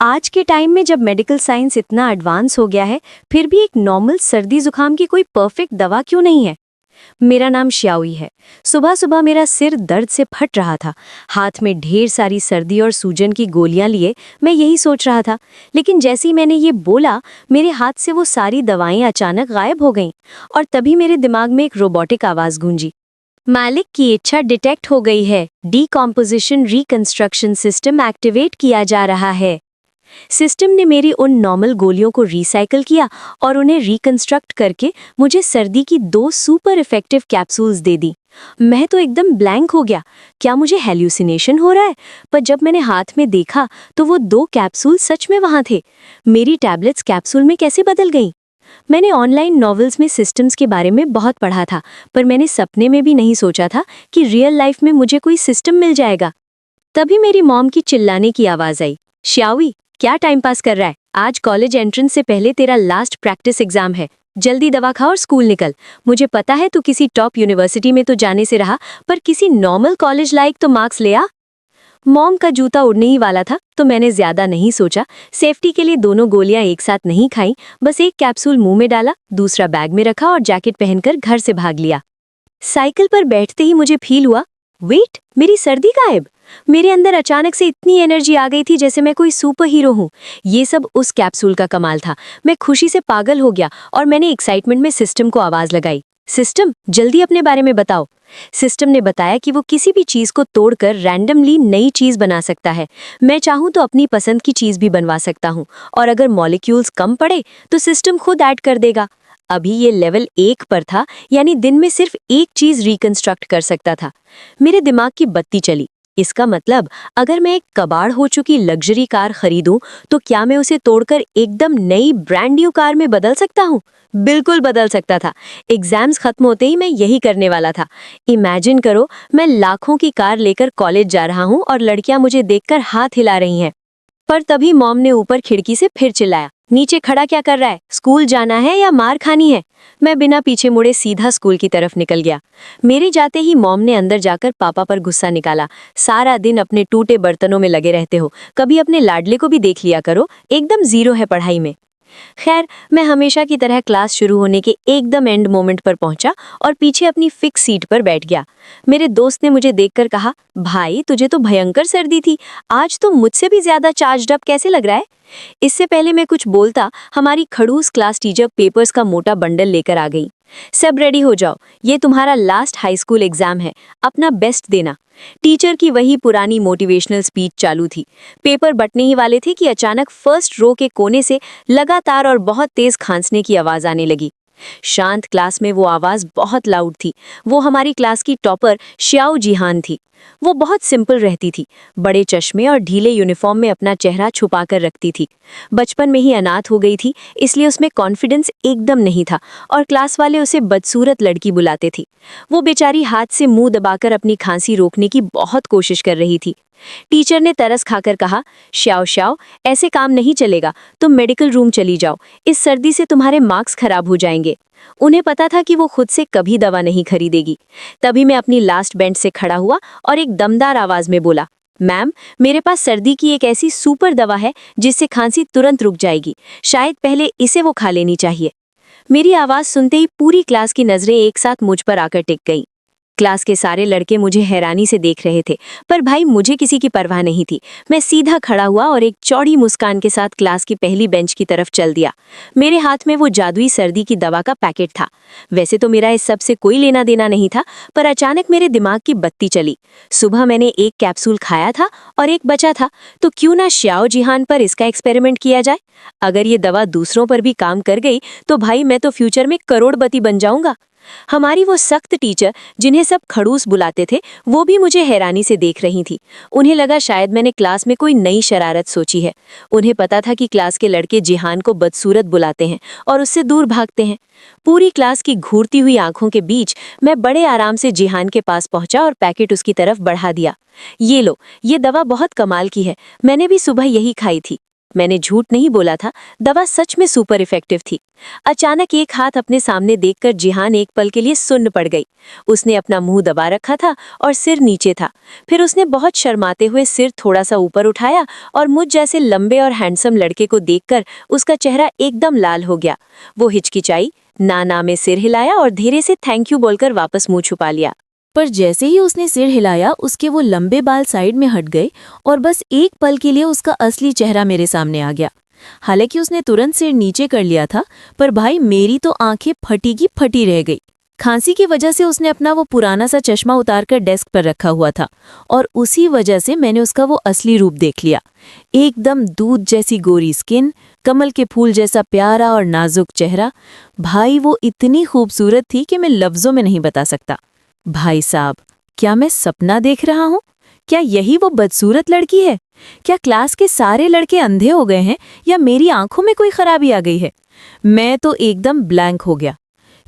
आज के टाइम में जब मेडिकल साइंस इतना एडवांस हो गया है, फिर भी एक नॉर्मल सर्दी जुकाम की कोई परफेक्ट दवा क्यों नहीं है। मेरा नाम श्याओई है। सुबह सुबह मेरा सिर दर्द से फट रहा था। हाथ में ढेर सारी सर्दी और सूजन की गोलियां लिए मैं यही सोच रहा था, लेकिन जैसे ही मैंने ये बोला, मेरे हाथ से वो सारी दवाएं अचानक गायब हो गईं और तभी मेरे दिमाग में एक रोबोटिक आवाज गूंजी। मालिक की इच्छा डिटेक्ट हो गई है। डीकॉम्पोजिशन रिकंस्ट्रक्शन सिस्टम एक्टिवेट किया जा रहा है। सिस्टम ने मेरी उन नॉर्मल गोलियों को रिसाइकल किया और उन्हें रिकंस्ट्रक्ट करके मुझे सर्दी की 2 सुपर इफेक्टिव कैप्सूल्स दे दी। मैं तो एकदम ब्लैंक हो गया। क्या मुझे हेल्यूसिनेशन हो रहा है? पर जब मैंने हाथ में देखा तो वो 2 कैप्सूल सच में वहां थे। मेरी टैबलेट्स कैप्सूल में कैसे बदल गईं? मैंने ऑनलाइन नॉवेल्स में सिस्टम्स के बारे में बहुत पढ़ा था, पर मैंने सपने में भी नहीं सोचा था कि रियल लाइफ में मुझे कोई सिस्टम मिल जाएगा। तभी मेरी मॉम की चिल्लाने की आवाज आई, श्याओई, क्या टाइम पास कर रहा है? आज कॉलेज एंट्रेंस से पहले तेरा लास्ट प्रैक्टिस एग्जाम है। जल्दी दवा खा और स्कूल निकल। मुझे पता है तू किसी टॉप यूनिवर्सिटी में तो जाने से रहा, पर किसी नॉर्मल कॉलेज लायक तो मार्क्स ले आ। मॉम का जूता उड़ने ही वाला था, तो मैंने ज्यादा नहीं सोचा। सेफ्टी के लिए दोनों गोलियां एक साथ नहीं खाई, बस एक कैप्सूल मुंह में डाला, दूसरा बैग में रखा और जैकेट पहनकर घर से भाग लिया। साइकिल पर बैठते ही मुझे फील हुआ, वेट, मेरी सर्दी गायब। मेरे अंदर अचानक से इतनी एनर्जी आ गई थी जैसे मैं कोई सुपर हीरो हूँ। ये सब उस कैप्सूल का कमाल था। मैं खुशी से पागल हो गया और मैंने एक्साइटमेंट में सिस्टम को आवाज लगाई, सिस्टम जल्दी अपने बारे में बताओ। सिस्टम ने बताया कि वो किसी भी चीज को तोड़कर रैंडमली नई चीज बना सकता है। मैं चाहूँ तो अपनी पसंद की चीज भी बनवा सकता हूँ, और अगर मॉलिक्यूल्स कम पड़े तो सिस्टम खुद ऐड कर देगा। अभी ये लेवल 1 पर था, यानी दिन में सिर्फ एक चीज रिकंस्ट्रक्ट कर सकता था। मेरे दिमाग की बत्ती चली। इसका मतलब अगर मैं एक कबाड़ हो चुकी लग्जरी कार खरीदूं तो क्या मैं उसे तोड़कर एकदम नई ब्रांड न्यू कार में बदल सकता हूं? बिल्कुल बदल सकता था। एग्जाम्स खत्म होते ही मैं यही करने वाला था। इमेजिन करो, मैं लाखों की कार लेकर कॉलेज जा रहा हूं और लड़कियां मुझे देखकर हाथ हिला रही हैं। पर तभी मॉम ने ऊपर खिड़की से फिर चिल्लाया, नीचे खड़ा क्या कर रहा है? स्कूल जाना है या मार खानी है? मैं बिना पीछे मुड़े सीधा स्कूल की तरफ निकल गया। मेरे जाते ही मॉम ने अंदर जाकर पापा पर गुस्सा निकाला। सारा दिन अपने टूटे बर्तनों में लगे रहते हो, कभी अपने लाडले को भी देख लिया करो, एकदम जीरो है पढ़ाई में। खैर, मैं हमेशा की तरह क्लास शुरू होने के एकदम एंड मोमेंट पर पहुंचा और पीछे अपनी फिक्स सीट पर बैठ गया। मेरे दोस्त ने मुझे देखकर कहा, भाई तुझे तो भयंकर सर्दी थी, आज तो मुझसे भी ज्यादा चार्ज्ड अप कैसे लग रहा है? इससे पहले मैं कुछ बोलता, हमारी खड़ूस क्लास टीचर पेपर्स का मोटा बंडल लेकर आ गई। सब रेडी हो जाओ, ये तुम्हारा लास्ट हाई स्कूल एग्जाम है, अपना बेस्ट देना। टीचर की वही पुरानी मोटिवेशनल स्पीच चालू थी। पेपर बंटने ही वाले थे कि अचानक फर्स्ट रो के कोने से लगातार और बहुत तेज खांसने की आवाज आने लगी। शांत क्लास में वो आवाज बहुत लाउड थी। वो हमारी क्लास की टॉपर श्याओ जिहान थी। वो बहुत सिंपल रहती थी, बड़े चश्मे और ढीले यूनिफॉर्म में अपना चेहरा छुपा कर रखती थी। बचपन में ही अनाथ हो गई थी, इसलिए उसमें कॉन्फिडेंस एकदम नहीं था और क्लास वाले उसे बदसूरत लड़की बुलाते थे। वो बेचारी हाथ से मुंह दबाकर अपनी खांसी रोकने की बहुत कोशिश कर रही थी। टीचर ने तरस खाकर कहा, श्याओ श्याओ, ऐसे काम नहीं चलेगा, तुम मेडिकल रूम चली जाओ, इस सर्दी से तुम्हारे मार्क्स खराब हो जाएंगे। उन्हें पता था कि वो खुद से कभी दवा नहीं खरीदेगी। तभी मैं अपनी लास्ट बेंच से खड़ा हुआ और एक दमदार आवाज में बोला, मैम, मेरे पास सर्दी की एक ऐसी सुपर दवा है जिससे खांसी तुरंत रुक जाएगी, शायद पहले इसे वो खा लेनी चाहिए। मेरी आवाज सुनते ही पूरी क्लास की नजरें एक साथ मुझ पर आकर टिक गईं। क्लास के सारे लड़के मुझे हैरानी से देख रहे थे, पर भाई मुझे किसी की परवाह नहीं थी। मैं सीधा खड़ा हुआ और एक चौड़ी मुस्कान के साथ क्लास की पहली बेंच की तरफ चल दिया। मेरे हाथ में वो जादुई सर्दी की दवा का पैकेट था। वैसे तो मेरा इस सब से कोई लेना देना नहीं था, पर अचानक मेरे दिमाग की बत्ती चली। सुबह मैंने एक कैप्सूल खाया था और एक बचा था, तो क्यों ना श्याओ जिहान पर इसका एक्सपेरिमेंट किया जाए। अगर ये दवा दूसरों पर भी काम कर गई तो भाई मैं तो फ्यूचर में करोड़पति बन जाऊंगा। हमारी वो सख्त टीचर, जिन्हें सब खड़ूस बुलाते थे, वो भी मुझे हैरानी से देख रही थी। उन्हें लगा शायद मैंने क्लास में कोई नई शरारत सोची है। उन्हें पता था कि क्लास के लड़के जिहान को बदसूरत बुलाते हैं और उससे दूर भागते हैं। पूरी क्लास की घूरती हुई आंखों के बीच मैं बड़े आराम से जिहान के पास पहुंचा और पैकेट उसकी तरफ बढ़ा दिया। ये लो, ये दवा बहुत कमाल की है, मैंने भी सुबह यही खाई थी। मैंने झूठ नहीं बोला था, दवा सच में सुपर इफेक्टिव थी। अचानक एक हाथ अपने सामने देखकर जिहान एक पल के लिए सुन्न पड़ गई। उसने अपना मुंह दबा रखा था और सिर नीचे था। फिर उसने बहुत शर्माते हुए सिर थोड़ा सा ऊपर उठाया और मुझ जैसे लंबे और हैंडसम लड़के को देखकर उसका चेहरा एकदम लाल हो गया। वो हिचकिचाई, ना में सिर हिलाया और धीरे से थैंक यू बोलकर वापस मुंह छुपा लिया। पर जैसे ही उसने सिर हिलाया, उसके वो लंबे बाल साइड में हट गए और बस एक पल के लिए उसका असली चेहरा मेरे सामने आ गया। हालांकि उसने तुरंत सिर नीचे कर लिया था, पर भाई मेरी तो आंखें फटी की फटी रह गई। खांसी की वजह से उसने अपना वो पुराना सा चश्मा उतारकर डेस्क पर रखा हुआ था और उसी वजह से मैंने उसका वो असली रूप देख लिया। एकदम दूध जैसी गोरी स्किन, कमल के फूल जैसा प्यारा और नाजुक चेहरा। भाई वो इतनी खूबसूरत थी कि मैं लफ्जों में नहीं बता सकता। भाई साहब, क्या मैं सपना देख रहा हूँ? क्या यही वो बदसूरत लड़की है? क्या क्लास के सारे लड़के अंधे हो गए हैं या मेरी आंखों में कोई खराबी आ गई है? मैं तो एकदम ब्लैंक हो गया।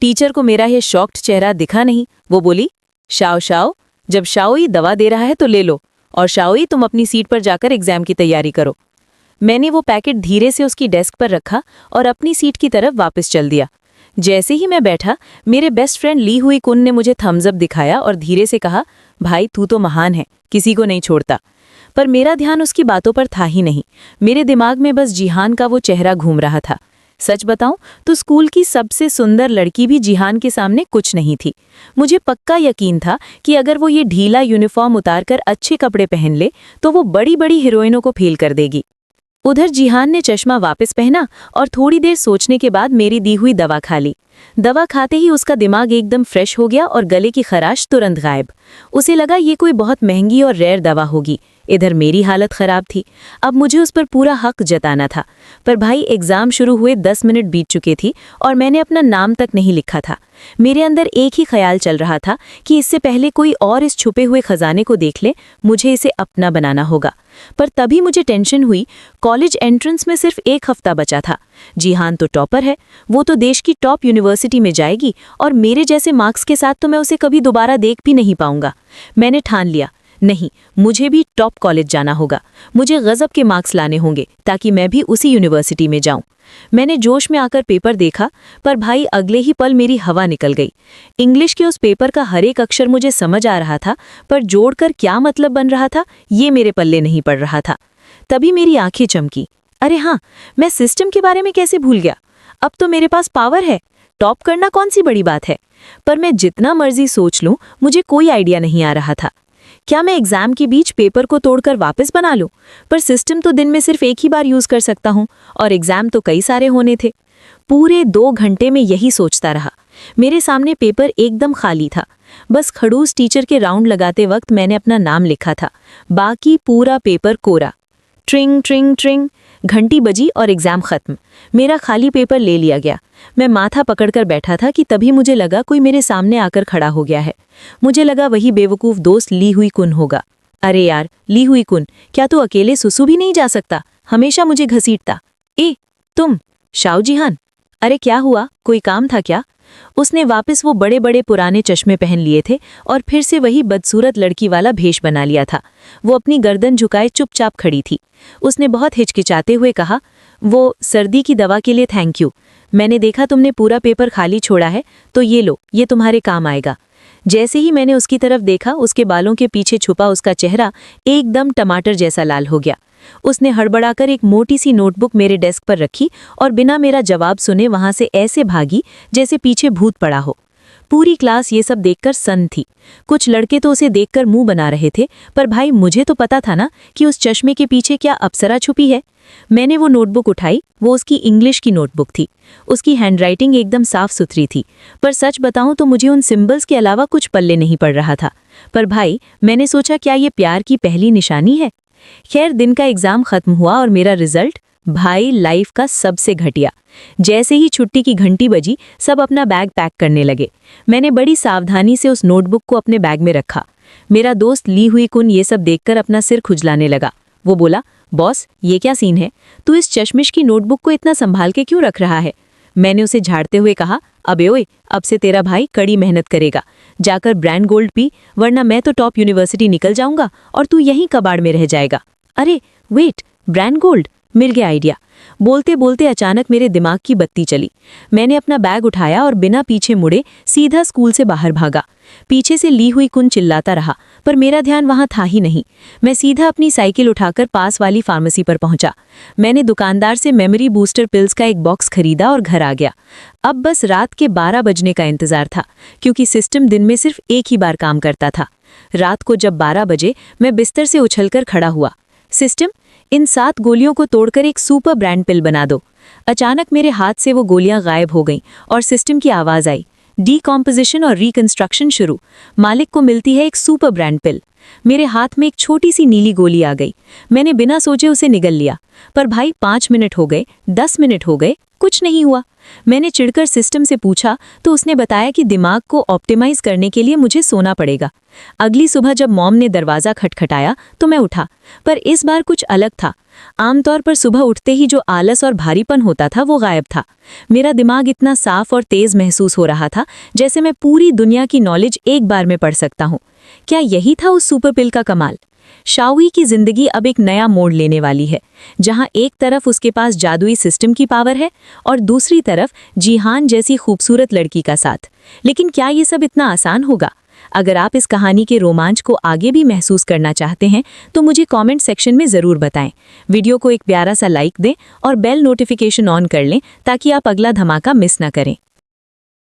टीचर को मेरा ये शॉक्ड चेहरा दिखा नहीं। वो बोली, शाओ शाओ, जब शाओई दवा दे रहा है तो ले लो, और शाओई तुम अपनी सीट पर जाकर एग्जाम की तैयारी करो। मैंने वो पैकेट धीरे से उसकी डेस्क पर रखा और अपनी सीट की तरफ वापस चल दिया। जैसे ही मैं बैठा, मेरे बेस्ट फ्रेंड ली हुई कुन ने मुझे थम्स अप दिखाया और धीरे से कहा, भाई तू तो महान है, किसी को नहीं छोड़ता। पर मेरा ध्यान उसकी बातों पर था ही नहीं। मेरे दिमाग में बस जिहान का वो चेहरा घूम रहा था। सच बताऊं तो स्कूल की सबसे सुंदर लड़की भी जिहान के सामने कुछ नहीं थी। मुझे पक्का यकीन था कि अगर वो ये ढीला यूनिफॉर्म उतारकर अच्छे कपड़े पहन ले तो वो बड़ी बड़ी हीरोइनों को फेल कर देगी। उधर जिहान ने चश्मा वापस पहना और थोड़ी देर सोचने के बाद मेरी दी हुई दवा खा ली। दवा खाते ही उसका दिमाग एकदम फ्रेश हो गया और गले की खराश तुरंत गायब। उसे लगा ये कोई बहुत महंगी और रेयर दवा होगी। इधर मेरी हालत खराब थी। अब मुझे उस पर पूरा हक जताना था। पर भाई एग्जाम शुरू हुए 10 मिनट बीत चुके थी और मैंने अपना नाम तक नहीं लिखा था। मेरे अंदर एक ही ख्याल चल रहा था कि इससे पहले कोई और इस छुपे हुए खजाने को देख ले, मुझे इसे अपना बनाना होगा। पर तभी मुझे टेंशन हुई। कॉलेज एंट्रेंस में सिर्फ 1 हफ्ता बचा था। जिहान तो टॉपर है, वो तो देश की टॉप यूनिवर्सिटी में जाएगी और मेरे जैसे मार्क्स के साथ तो मैं उसे कभी दोबारा देख भी नहीं पाऊंगा। मैंने ठान लिया, नहीं, मुझे भी टॉप कॉलेज जाना होगा। मुझे गजब के मार्क्स लाने होंगे ताकि मैं भी उसी यूनिवर्सिटी में जाऊं। मैंने जोश में आकर पेपर देखा, पर भाई अगले ही पल मेरी हवा निकल गई। इंग्लिश के उस पेपर का हर एक अक्षर मुझे समझ आ रहा था, पर जोड़कर क्या मतलब बन रहा था ये मेरे पल्ले नहीं पड़ रहा था। तभी मेरी आंखें चमकी। अरे हाँ, मैं सिस्टम के बारे में कैसे भूल गया? अब तो मेरे पास पावर है। टॉप करना कौन सी बड़ी बात है? पर मैं जितना मर्जी सोच लूं, मुझे कोई आइडिया नहीं आ रहा था। क्या मैं एग्जाम के बीच पेपर को तोड़कर वापस बना लूं? पर सिस्टम तो दिन में सिर्फ एक ही बार यूज कर सकता हूं और एग्जाम तो कई सारे होने थे। पूरे 2 घंटे में यही सोचता रहा। मेरे सामने पेपर एकदम खाली था। बस खड़ूस टीचर के राउंड लगाते वक्त मैंने अपना नाम लिखा था, बाकी पूरा पेपर कोरा। ट्रिंग ट्रिंग ट्रिंग, घंटी बजी और एग्जाम खत्म। मेरा खाली पेपर ले लिया गया। मैं माथा पकड़कर बैठा था कि तभी मुझे लगा कोई मेरे सामने आकर खड़ा हो गया है। मुझे लगा वही बेवकूफ़ दोस्त ली हुई कुन होगा। अरे यार, ली हुई कुन, क्या तू अकेले सुसु भी नहीं जा सकता? हमेशा मुझे घसीटता। ए तुम, शाओ जिहान, अरे क्या हुआ, कोई काम था क्या? उसने वापस वो बड़े बड़े पुराने चश्मे पहन लिए थे और फिर से वही बदसूरत लड़की वाला भेष बना लिया था। वो अपनी गर्दन झुकाए चुपचाप खड़ी थी। उसने बहुत हिचकिचाते हुए कहा, वो सर्दी की दवा के लिए थैंक यू। मैंने देखा तुमने पूरा पेपर खाली छोड़ा है, तो ये लो, ये तुम्हारे काम आएगा। जैसे ही मैंने उसकी तरफ देखा, उसके बालों के पीछे छुपा उसका चेहरा एकदम टमाटर जैसा लाल हो गया। उसने हड़बड़ाकर एक मोटी सी नोटबुक मेरे डेस्क पर रखी और बिना मेरा जवाब सुने वहां से ऐसे भागी जैसे पीछे भूत पड़ा हो। पूरी क्लास ये सब देखकर सन्न थी। कुछ लड़के तो उसे देखकर मुंह बना रहे थे, पर भाई मुझे तो पता था ना कि उस चश्मे के पीछे क्या अप्सरा छुपी है। मैंने वो नोटबुक उठाई। वो उसकी इंग्लिश की नोटबुक थी। उसकी हैंडराइटिंग एकदम साफ सुथरी थी, पर सच बताऊं तो मुझे उन सिंबल्स के अलावा कुछ पल्ले नहीं पड़ रहा था। पर भाई, मैंने सोचा क्या ये प्यार की पहली निशानी है? खैर, दिन का एग्जाम खत्म हुआ और मेरा रिजल्ट, भाई लाइफ का सबसे घटिया। जैसे ही छुट्टी की घंटी बजी, सब अपना बैग पैक करने लगे। मैंने बड़ी सावधानी से उस नोटबुक को अपने बैग में रखा। मेरा दोस्त ली हुई कुन ये सब देखकर अपना सिर खुजलाने लगा। वो बोला, बॉस, ये क्या सीन है? तू इस चश्मिश की नोटबुक को इतना संभाल के क्यों रख रहा है? मैंने उसे झाड़ते हुए कहा, अबे ओए, अब से तेरा भाई कड़ी मेहनत करेगा। जाकर ब्रांड गोल्ड पी, वरना मैं तो टॉप यूनिवर्सिटी निकल जाऊंगा और तू यहीं कबाड़ में रह जाएगा। अरे वेट, ब्रांड गोल्ड, मिल गया आइडिया। बोलते बोलते अचानक मेरे दिमाग की बत्ती चली। मैंने अपना बैग उठाया और बिना पीछे मुड़े सीधा स्कूल से बाहर भागा। पीछे से ली हुई कुन चिल्लाता रहा, पर मेरा ध्यान वहां था ही नहीं। मैं सीधा अपनी साइकिल उठाकर पास वाली फार्मेसी पर पहुंचा। मैंने दुकानदार से मेमोरी बूस्टर पिल्स का एक बॉक्स खरीदा और घर आ गया। अब बस रात के 12 बजने का इंतजार था, क्योंकि सिस्टम दिन में सिर्फ एक ही बार काम करता था। रात को जब 12 बजे मैं बिस्तर से उछलकर खड़ा हुआ। सिस्टम, इन 7 गोलियों को तोड़कर एक सुपर ब्रांड पिल बना दो। अचानक मेरे हाथ से वो गोलियां गायब हो गईं और सिस्टम की आवाज आई। डीकॉम्पोजिशन और रिकंस्ट्रक्शन शुरू। मालिक को मिलती है एक सुपर ब्रांड पिल। मेरे हाथ में एक छोटी सी नीली गोली आ गई। मैंने बिना सोचे उसे निगल लिया। पर भाई 5 मिनट हो गए, 10 मिनट हो गए, कुछ नहीं हुआ। मैंने चिढ़कर सिस्टम से पूछा तो उसने बताया कि दिमाग को ऑप्टिमाइज करने के लिए मुझे सोना पड़ेगा। अगली सुबह जब मॉम ने दरवाज़ा खटखटाया तो मैं उठा, पर इस बार कुछ अलग था। आमतौर पर सुबह उठते ही जो आलस और भारीपन होता था वो गायब था। मेरा दिमाग इतना साफ और तेज महसूस हो रहा था जैसे मैं पूरी दुनिया की नॉलेज एक बार में पढ़ सकता हूँ। क्या यही था उस सुपर पिल का कमाल? शाओई की जिंदगी अब एक नया मोड़ लेने वाली है, जहां एक तरफ उसके पास जादुई सिस्टम की पावर है और दूसरी तरफ जीहान जैसी खूबसूरत लड़की का साथ। लेकिन क्या ये सब इतना आसान होगा? अगर आप इस कहानी के रोमांच को आगे भी महसूस करना चाहते हैं तो मुझे कमेंट सेक्शन में ज़रूर बताएं। वीडियो को एक प्यारा सा लाइक दें और बेल नोटिफिकेशन ऑन कर लें ताकि आप अगला धमाका मिस ना करें।